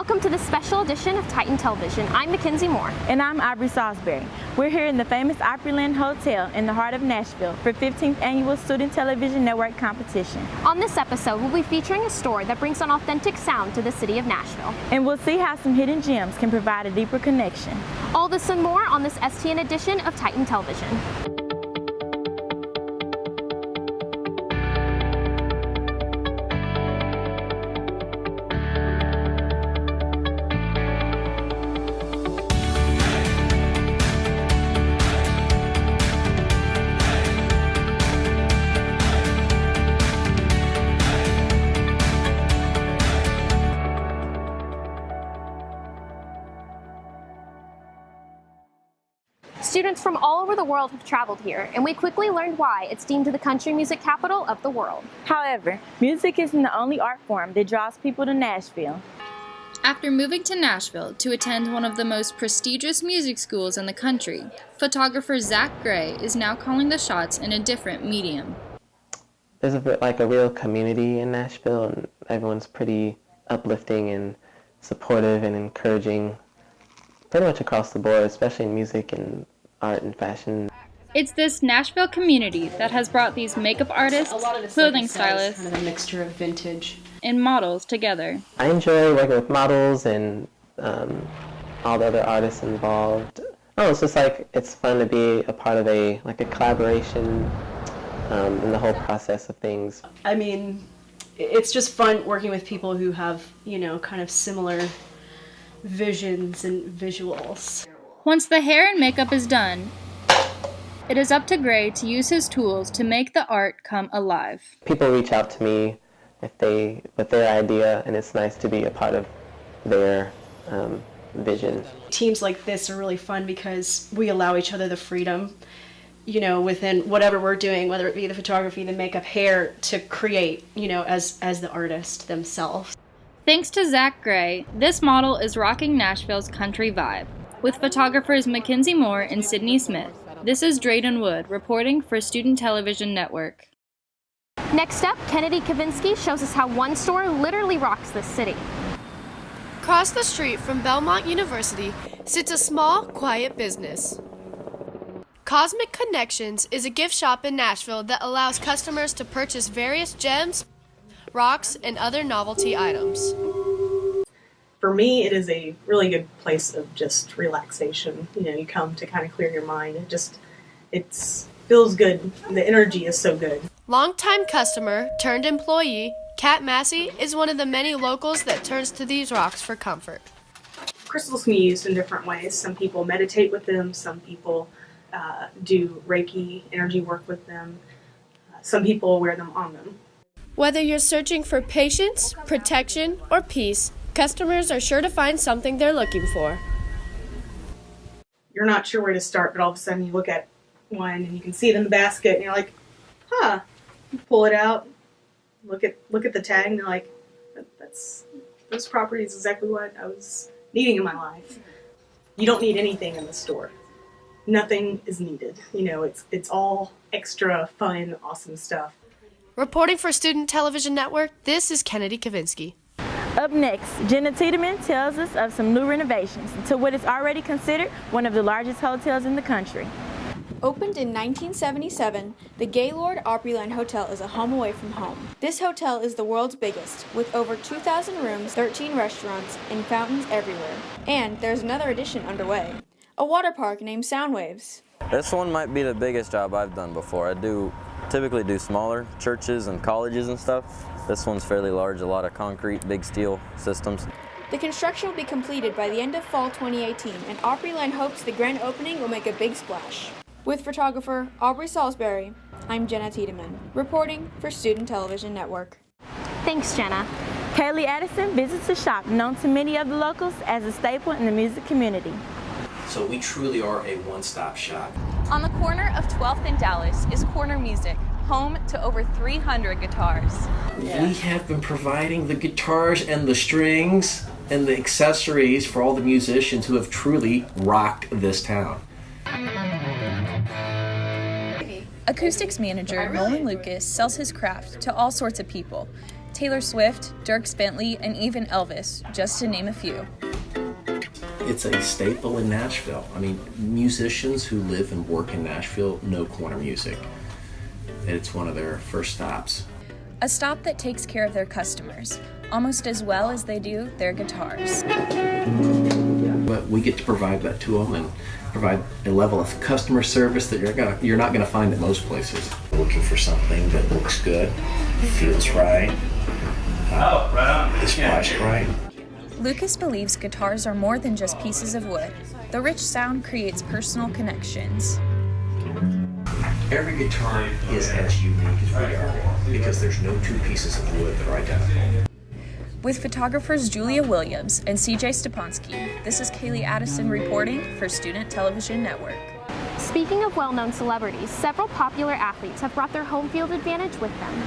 Welcome to this special edition of Titan Television. I'm Mackenzie Moore. And I'm Aubrey Salisbury. We're here in the famous Opryland Hotel in the heart of Nashville for 15th Annual Student Television Network competition. On this episode, we'll be featuring a story that brings an authentic sound to the city of Nashville. And we'll see how some hidden gems can provide a deeper connection. All this and more on this STN edition of Titan Television. Students from all over the world have traveled here, and we quickly learned why it's deemed the country music capital of the world. However, music isn't the only art form that draws people to Nashville. After moving to Nashville to attend one of the most prestigious music schools in the country, photographer Zach Gray is now calling the shots in a different medium. There's a real community in Nashville, and everyone's pretty uplifting and supportive and encouraging pretty much across the board, especially in music and art and fashion. It's this Nashville community that has brought these makeup artists, clothing stylists, kind of a mixture of vintage, and models together. I enjoy working with models and all the other artists involved. It's just it's fun to be a part of a collaboration in the whole process of things. I mean, it's just fun working with people who have, kind of similar visions and visuals. Once the hair and makeup is done, it is up to Gray to use his tools to make the art come alive. People reach out to me with their idea, and it's nice to be a part of their vision. Teams like this are really fun because we allow each other the freedom, within whatever we're doing, whether it be the photography, the makeup, hair, to create, as the artist themselves. Thanks to Zach Gray, this model is rocking Nashville's country vibe. With photographers Mackenzie Moore and Sydney Smith, this is Drayden Wood reporting for Student Television Network. Next up, Kennedy Kavinsky shows us how one store literally rocks this city. Across the street from Belmont University sits a small, quiet business. Cosmic Connections is a gift shop in Nashville that allows customers to purchase various gems, rocks, and other novelty items. For me, it is a really good place of just relaxation. You come to kind of clear your mind. It feels good. The energy is so good. Longtime customer turned employee, Kat Massey, is one of the many locals that turns to these rocks for comfort. Crystals can be used in different ways. Some people meditate with them. Some people do Reiki energy work with them. Some people wear them on them. Whether you're searching for patience, protection, or peace, customers are sure to find something they're looking for. You're not sure where to start, but all of a sudden you look at one and you can see it in the basket and you're like, huh. You pull it out, look at the tag, and you're like, those properties exactly what I was needing in my life. You don't need anything in the store. Nothing is needed. It's all extra fun, awesome stuff. Reporting for Student Television Network, this is Kennedy Kavinsky. Up next, Jenna Tiedemann tells us of some new renovations to what is already considered one of the largest hotels in the country. Opened in 1977, the Gaylord Opryland Hotel is a home away from home. This hotel is the world's biggest, with over 2,000 rooms, 13 restaurants, and fountains everywhere. And there's another addition underway, a water park named Soundwaves. This one might be the biggest job I've done before. I typically do smaller churches and colleges and stuff. This one's fairly large, a lot of concrete, big steel systems. The construction will be completed by the end of fall 2018, and Opryland hopes the grand opening will make a big splash. With photographer Aubrey Salisbury, I'm Jenna Tiedemann, reporting for Student Television Network. Thanks, Jenna. Kaylee Addison visits a shop known to many of the locals as a staple in the music community. So we truly are a one-stop shop. On the corner of 12th and Dallas is Corner Music, home to over 300 guitars. Yeah. We have been providing the guitars and the strings and the accessories for all the musicians who have truly rocked this town. Acoustics manager Nolan Lucas sells his craft to all sorts of people, Taylor Swift, Dierks Bentley, and even Elvis, just to name a few. It's a staple in Nashville. I mean, musicians who live and work in Nashville know corner music. It's one of their first stops. A stop that takes care of their customers, almost as well as they do their guitars. But we get to provide that to them and provide a level of customer service that you're not going to find at most places. Looking for something that looks good, feels right, is priced right. Lucas believes guitars are more than just pieces of wood. The rich sound creates personal connections. Every guitar is as unique as we are because there's no two pieces of wood that are identical. With photographers Julia Williams and CJ Stepansky, this is Kaylee Addison reporting for Student Television Network. Speaking of well-known celebrities, several popular athletes have brought their home field advantage with them.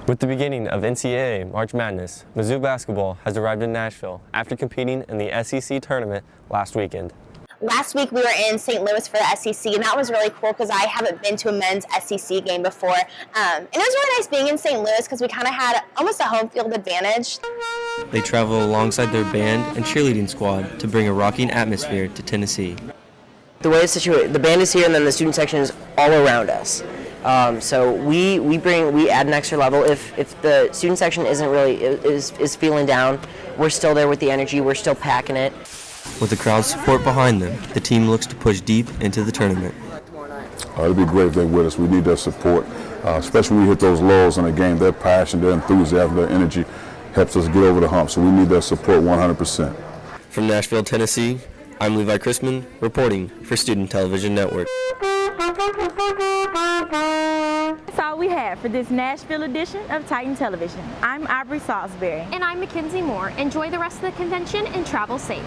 With the beginning of NCAA March Madness, Mizzou basketball has arrived in Nashville after competing in the SEC tournament last weekend. Last week we were in St. Louis for the SEC, and that was really cool because I haven't been to a men's SEC game before. And it was really nice being in St. Louis because we kind of had almost a home field advantage. They travel alongside their band and cheerleading squad to bring a rocking atmosphere to Tennessee. The way it's situated, the band is here, and then the student section is all around us. So we add an extra level. If the student section isn't really is feeling down, we're still there with the energy. We're still packing it. With the crowd's support behind them, the team looks to push deep into the tournament. It'd be great if they're with us. We need their support, especially when we hit those lows in the game. Their passion, their enthusiasm, their energy helps us get over the hump. So we need their support 100%. From Nashville, Tennessee, I'm Levi Chrisman, reporting for Student Television Network. That's all we have for this Nashville edition of Titan Television. I'm Aubrey Salisbury. And I'm Mackenzie Moore. Enjoy the rest of the convention and travel safe.